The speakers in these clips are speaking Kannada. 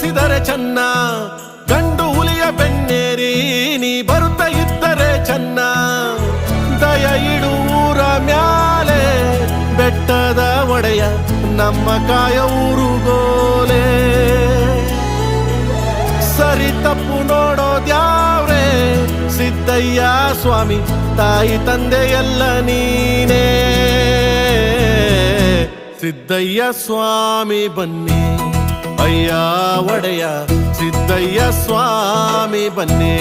ತೋರಿಸಿದರೆ ಚೆನ್ನ, ಗಂಡು ಹುಲಿಯ ಬೆನ್ನೇರಿ ನೀ ಬರುತ್ತ ಇದ್ದರೆ ಚೆನ್ನ. ದಯ ಇಡು ಊರ ಮ್ಯಾಲೆ ಬೆಟ್ಟದ ಒಡೆಯ ನಮ್ಮ ಕಾಯ ಊರುಗೋಲೆ. ಸರಿ ತಪ್ಪು ನೋಡೋದ್ಯಾವ್ರೆ ಸಿದ್ದಯ್ಯ ಸ್ವಾಮಿ, ತಾಯಿ ತಂದೆ ಎಲ್ಲ ನೀನೇ. ಸಿದ್ದಯ್ಯ ಸ್ವಾಮಿ ಬನ್ನಿ, ಅಯ್ಯ ಒಡೆಯ ಸಿದ್ದಯ್ಯ ಸ್ವಾಮಿ ಬನ್ನಿ.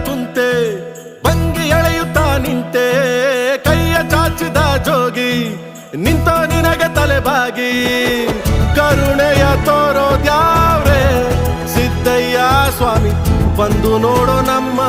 ಕುಂತೆ ಬಂಗಿ ಎಳೆಯುತ್ತಾ ನಿಂತೆ, ಕೈಯ ಚಾಚಿದ ಜೋಗಿ ನಿಂತ ನಿನಗೆ ತಲೆಬಾಗಿ. ಕರುಣೆಯ ತೋರೋದ್ಯಾವ್ರೆ ಸಿದ್ದಯ್ಯ ಸ್ವಾಮಿ, ಬಂದು ನೋಡೋ ನಮ್ಮ